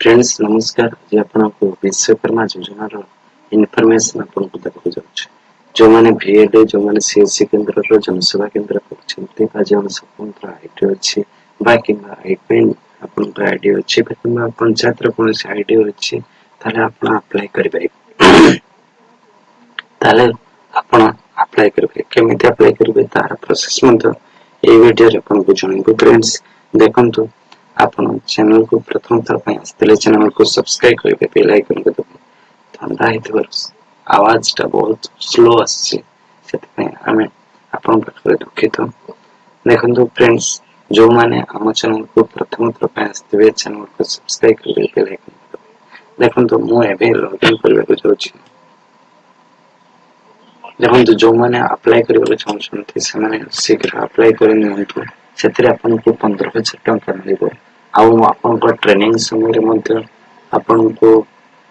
Friends नमस्कार। आज आपको विश्वकर्मा योजना इनफॉरमेशन आपको देखाई जाउछ। जो माने भिएड जो माने सीएससी केंद्र रो जनसेवा केंद्र करछन्ते बा जन स्वतंत्र आईडी अछि बाकी आईपेन आपन आईडी अछि किबा पंचायत रो कोन आईडी अछि ताले आपन अप्लाई करबे। ताले आपन अप्लाई करबे केमिति अप्लाई करबे तार प्रोसेस मत ए वीडियो रे आपन बुझाइबे। फ्रेंड्स देखंतु आपन चैनल को प्रथम थर पे आस्ते चैनल को सब्सक्राइब करके बेल आइकन को दबाए। ठंडा हेतु आवाज टा बहुत स्लो आछे सेते हमें आपन पाखरे दुखित। देखंतु फ्रेंड्स जो माने हम चैनल को प्रथम थर पे आस्ते चैनल को सब्सक्राइब करके बेल आइकन को दबाए। देखंतु मु एबे लॉगिन करबे को जाउछि। देखंतु जो माने अप्लाई करबे चाहछन्ते से माने शीघ्र अप्लाई करनियंतु सेतरे आपन को 15,000 टका मिलिबो। आउ आपन को ट्रेनिंग समय मध्ये आपन को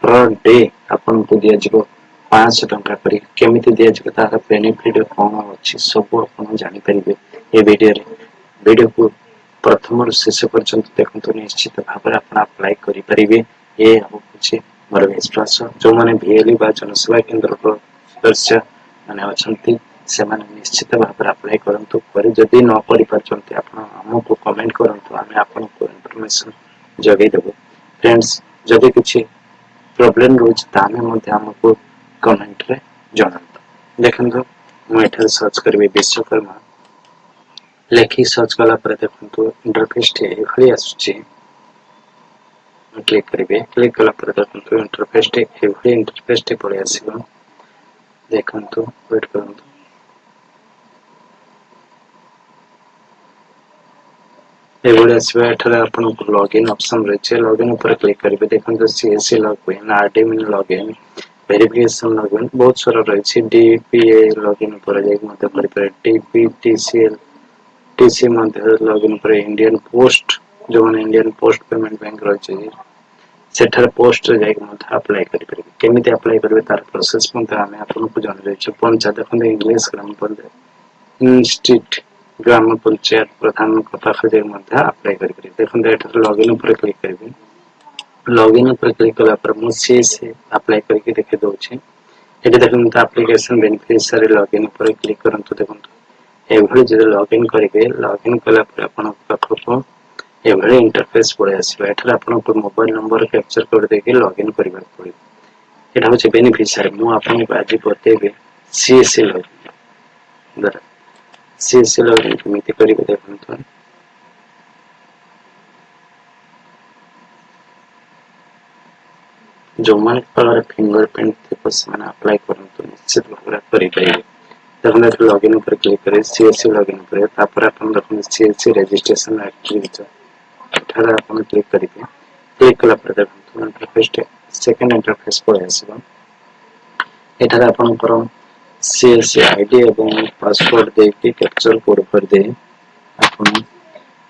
पर डे आपन को दिया जिवो 500 टका करी केमिति दिया जिवो तार बेनिफिट कोन अछि सब आपन जानि परिबे ए वीडियो को प्रथम रु शेष पर्यंत देखंतु निश्चित भाबरे आपन अप्लाई करि परिबे। ए होछि मोर विश्वास। जो माने भिएली बा जनसेवा केंद्र रो सदस्य माने अछंती से माने निश्चित भाबरे अप्लाई करंतु। पर जदि न करि परचंती आपन हमको कमेंट करंतु आमे आपन को इन्फॉर्मेशन जगै देबो। फ्रेंड्स जदि किछि प्रॉब्लम रोज तामे मध्ये हमको कमेंट रे जणांतु। देखंतु मु एठा सर्च करबे विश्वकर्मा लेखि सर्च कला पर देखंतु इंटरफेस टे एखली आसुची। क्लिक करिबे क्लिक कला पर देखंतु इंटरफेस टे एखली इंटरफेस टे पळे आसीबो। देखंतु वेट करंतु। एवढे आसीबा एठारे आपन लॉगिन ऑप्शन रहचे लॉगिन ऊपर क्लिक करिबे। देखंतु CSC login RDM login verification login बहुत सारा रहचे। डीपीए लॉगिन ऊपर जाई मते करि पारे टीपीटीसीएल टीसी मध्ये लॉगिन पर इंडियन पोस्ट जो माने इंडियन पोस्ट पेमेंट बैंक रहचे सेठार पोस्ट रे जाई मते अप्लाई करि पारे। केमिति अप्लाई करबे तार प्रोसेस मते हमें आपन को जानि रहचे। पंचायत देखंतु इंग्लिश ग्राम पंचायत इंस्टीट्यूट ग्राम पंचायत प्रधान को पाखे मध्य अप्लाई करि। देखंतु एठार लॉगिन ऊपर क्लिक करिबे। लॉगिन ऊपर क्लिक कला पर मु से अप्लाई करके देखे दोछि। एठी देखंतु एप्लीकेशन बेनिफिशियरी लॉगिन ऊपर क्लिक करंतु। देखंतु एभली जे लॉगिन करिबे लॉगिन कला पर आपन पाखको एभली इंटरफेस पळे आसीबा। एठार आपन को मोबाइल नंबर कैप्चर कर देके लॉगिन करिबा पड़े। एटा होचे बेनिफिशियरी मु आपन को आज बतेबे सीएससी लॉगिन दर सीएससी लॉगिन केमिति करिबे। देखंतु जो माने पर फिंगरप्रिंट थे से अप्लाई करंतु निश्चित भाबरे करि पाइबे। देखंतु लॉगिन ऊपर क्लिक करे सीएससी लॉगिन करे तापर आपन देखंतु सीएससी रजिस्ट्रेशन एक्टिविटी एठारे आपन क्लिक करिबे। क्लिक कला पर देखंतु इंटरफेस सेकंड इंटरफेस पळे आसीबा। एठारे आपन कर सीएससी आईडी एवं पासवर्ड देके कैप्चर कोड कर दे आपन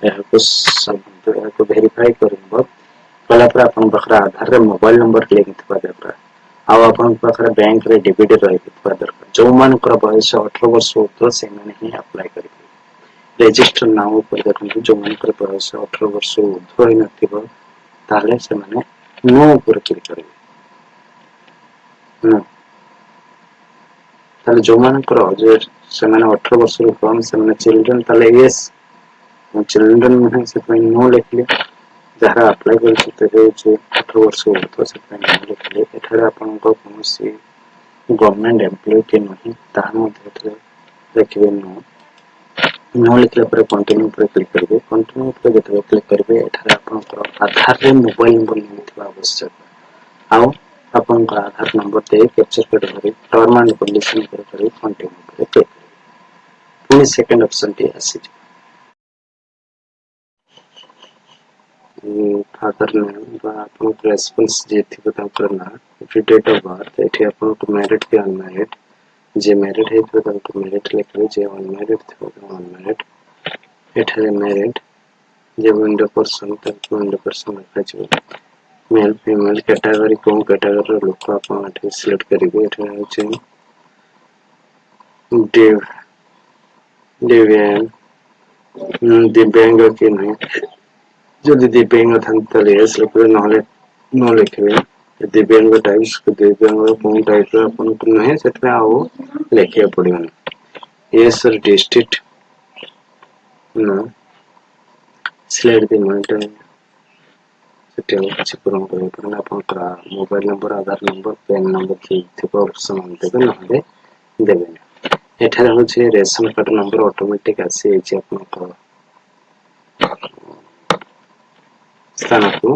एहाको सब एहाको वेरीफाई करबो। कला पर आपन बखरा आधार रे मोबाइल नंबर लिंक थबा दरकार। आ आपन पाखरे बैंक रे डेबिट रही थबा दरकार। जो मानकर बयस 18 वर्ष होतो से माने ही अप्लाई करिबे। रजिस्टर नाउ पर देखंतु जो मानकर बयस 18 वर्ष होतो ही नथिबो ताले से माने नो ऊपर क्लिक करिबे। नो ताले जो मानकर जे से माने 18 वर्ष रो कम से माने चिल्ड्रन ताले यस चिल्ड्रन माने से पय नो लिखले जहाँ अप्लाई कर सकते हैं जो 18 वर्ष होतो से पय नो लिखले। एठारे आपन को कोनोसी गवर्नमेंट एम्प्लॉय के नहीं तार मध्ये देखिबे नो लिखले पर कंटिन्यू पर क्लिक करिबे। कंटिन्यू पर जते क्लिक करिबे एठारे आपन आधार रे मोबाइल नंबर लिखिबा आवश्यक। आउ आपन का आधार नंबर दे कैप्चर कर करि टर्म एंड कंडीशन पर करि कंटिन्यू पर क्लिक करिबे। पुनी सेकंड ऑप्शन टी आसी फादर नेम बा आपन रेस्पॉन्स जे थी बता करना डेट ऑफ बर्थ एठी आपन को मैरिड के अनमैरिड जे मैरिड है तो आपन मैरिड लिखले जे अनमैरिड थे अनमैरिड एठारे मैरिड जे विंडो पर्सन तक विंडो पर्सन लिखा छै। मेल फीमेल कैटेगरी कोन कैटेगरी लोक आपन एठी सिलेक्ट करिबे। एठारे छै दिव्यांग दिव्यांग के नहीं जदि दिव्यांग थान तले सिलेक्ट नहले नो लिखे दिव्यांग टाइप्स दिव्यांग कौन टाइप अपन नुहे से लिखा पड़ो ये सर डिस्ट्रिक्ट नो सिलेक्ट द मॉनिटर से पूर्ण कर mobile number Aadhaar number PAN number थी ऑप्शन देवे ना देवे एठार हूँ रेशन कार्ड नंबर ऑटोमेटिक आसी स्थान को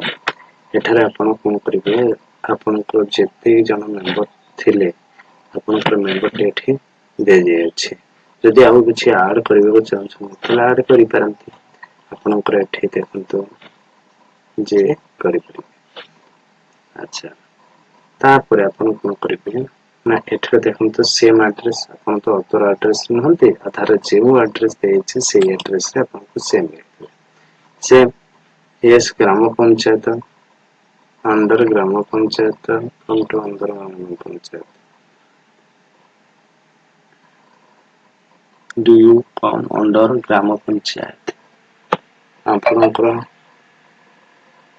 एठार आपण कौन करेंगे आपण जिते जन मेम्बर थिले आपंकर मेम्बर डेट दे जाए जदि आउ कि आड करने चाहते आड कर आपणकर एठी देखो जे करें अच्छा तापर आपण कौन करेंगे ना एठार देखो सेम एड्रेस आप तो अदर एड्रेस नुहति आधार जो एड्रेस देती से एड्रेस आपको same same yes gram panchayat under gram panchayat come to under gram panchayat do you come under gram panchayat आपणकर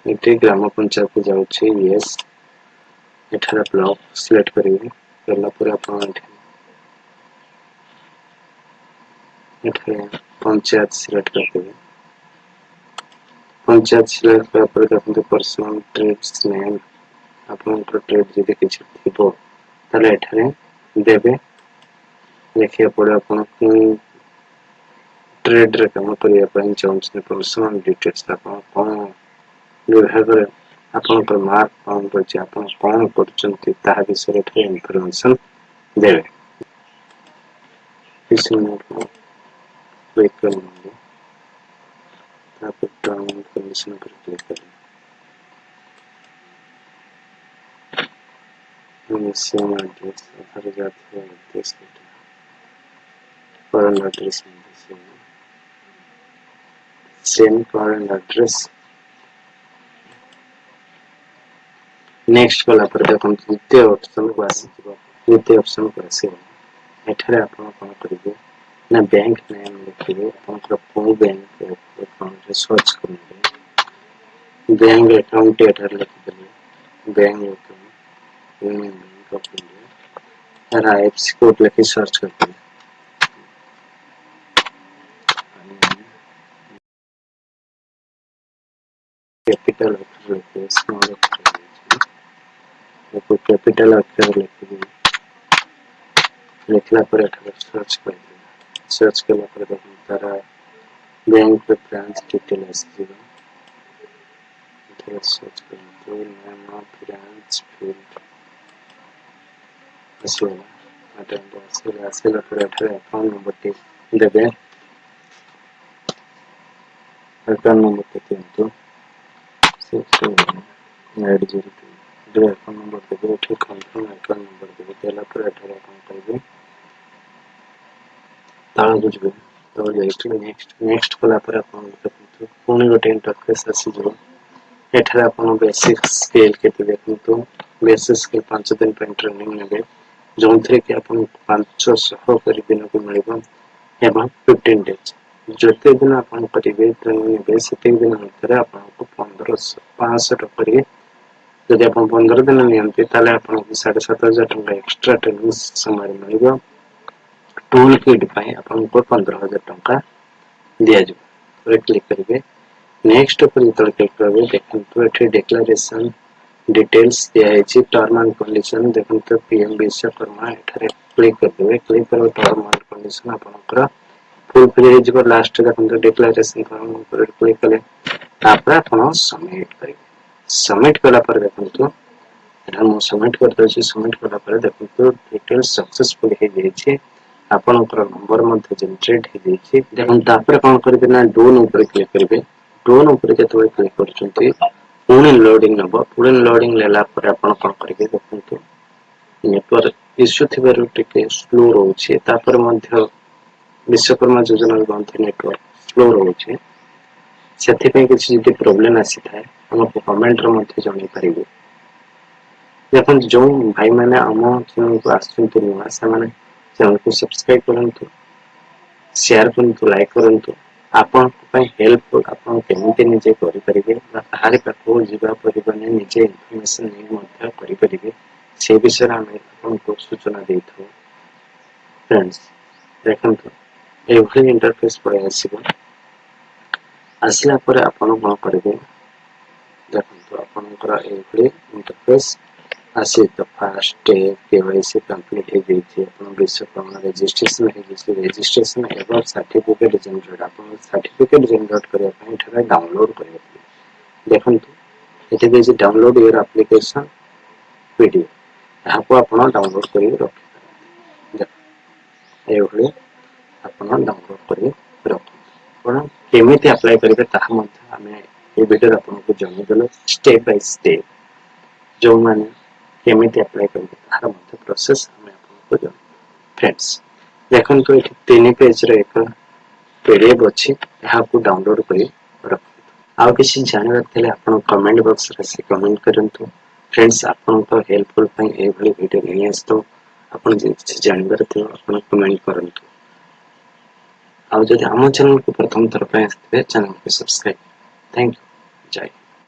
ये ग्राम पंचायत को जाऊँचे यस एठार ब्लॉक सिलेक्ट करेंगे पंचायत सिलेक्ट करते पंचायत सिलेक्ट कर देखते पर्सनल ट्रेड्स नेम आपंकर ट्रेड जब किसी थी देवे लिखा पड़े आप ट्रेड रे काम करने चाहते पर्सनल डिटेल्स कौन विभाग आपंकर मार्क कौन रही आप कौन कर विषय इनफर्मेशन देवे क्लिक करेंगे टर्म एंड कंडीशन पर क्लिक करें सेम एड्रेस आधार जाती address current address same current address next कला पर देखो द्वितीय ऑप्शन को आसी द्वितीय ऑप्शन को आसी एठारे आपण कोन करिवे ना बैंक नेम लिखिवे आपनकर कोन बैंक अकाउंट रे सर्च करिवे बैंक अकाउंट एठारे लिखिवे bank account union bank of India IFSC code लिखि सर्च करते कैपिटल अक्षर लिखिए स्मॉल अक्षर कैपिटल अक्षर लिखिए लिखला पर सर्च करिए सर्च कला पर देखो तारा बैंक ब्रांच डिटेल आसी सर्च करते नेम ऑफ ब्रांच फील्ड असला अटेंड असला पर अकाउंट नंबर देवे अकाउंट नंबर देखिए 802 अकाउंट नंबर देवे कंफर्म अकाउंट नंबर देवे देला पर अकाउंट करिवे ताला बुझबे तो नेक्स्ट कला पर अकाउंट देखो पुणी गोटे इंटरफेस आसी जो एठारे आपण बेसिक स्केल केते देखो बेसिक स्केल 5 दिन पे ट्रेनिंग नेबे जोंथरे कि आपण 500 करी दिन को मिलबो एवं 15 डेज जते दिन आपण करिवे ट्रेनिंग नेबे सेते दिन अंतर आपको 1500 करिए जदि आप 15 दिन नियंती ताले आपको 7500 टंका एक्स्ट्रा ट्रेनिंग समय मिलबो टूल किट पाए आपको 15000 टंका दिया जो क्लिक करिवे नेक्स्ट पर जतले क्लिक करबे देखंतु एठी डिक्लेरेशन डिटेल्स दिया है टर्म एंड कंडीशन देखंतु पीएम विश्वकर्मा एठारे क्लिक करबे क्लिक करबे टर्म एंड कंडीशन आपनकर फुल फिल हो लास्ट देखो डिक्लेरेशन पर क्लिक कले तापर आपण सबमिट करेंगे सबमिट कला पर देखो एटा मो सबमिट कर दछि सबमिट कला पर देखो डिटेल सक्सेसफुल हे जाय आपनकर नंबर मध्ये जनरेट हे जाय देखो तापर कोन करबे ना डोन ऊपर क्लिक करबे डोन ऊपर जतवे क्लिक करचंती पुणी लोडिंग नबो पुणी लोडिंग लेला पर आपण कोन करबे देखो नेटवर्क इश्यू थिबार टिके स्लो रहउछि तापर मध्ये विश्वकर्मा योजना बंध नेटवर्क स्लो रोचे से किसी प्रोब्लेम आसी थाए हमको कमेंट रो मध्ये जणी परिबे देखो जो भाई माने हम चैनल को आसुंतु नुआ से माने चैनल को सब्सक्राइब करंतु शेयर करंतु लाइक करंतु आपण हेल्पफुल आपण केमिति निजे करि परिबे बाहर पाखो जीवा परिबने निजे इन्फॉर्मेशन नै मध्य करि परिबे से विषय आमे आपनको सूचना देथो। फ्रेंड्स देखंतु एभली इंटरफेस पर आसीबो आसला पर आपण कोन करिवे देखंतु आपनकर एभली इंटरफेस आसी तो फर्स्ट स्टेप केवाईसी कंप्लीट हो गई थी अपन विश्वकर्मा रजिस्ट्रेशन हो गई रजिस्ट्रेशन एवं सर्टिफिकेट जनरेट अपन सर्टिफिकेट जनरेट करबा पई ठरा डाउनलोड करबा देखंतु एते जे डाउनलोड योर एप्लीकेशन पीडीएफ याको अपन डाउनलोड करि रख एभली अपन डाउनलोड करि रख अपन केमिति अप्लाई करबे ता मध्ये हमें ए वीडियो अपन को जणै देलो स्टेप बाय स्टेप जो माने केमिति अप्लाई करबे तार मध्ये प्रोसेस हमें आपको जण फ्रेंड्स देखन तो एठी 3 पेज रे एक पीडीएफ अछि यहा को डाउनलोड करि रख आ किसी जानवर थले आपण कमेंट बॉक्स रे से कमेंट करंतु फ्रेंड्स आपण तो हेल्पफुल पई ए भली वीडियो नै आस्तो आपण जे जानवर थले आपण कमेंट करंतु आ जदि हम चैनल को प्रथम तरफ पे आस्ते चैनल को सब्सक्राइब थैंक यू जय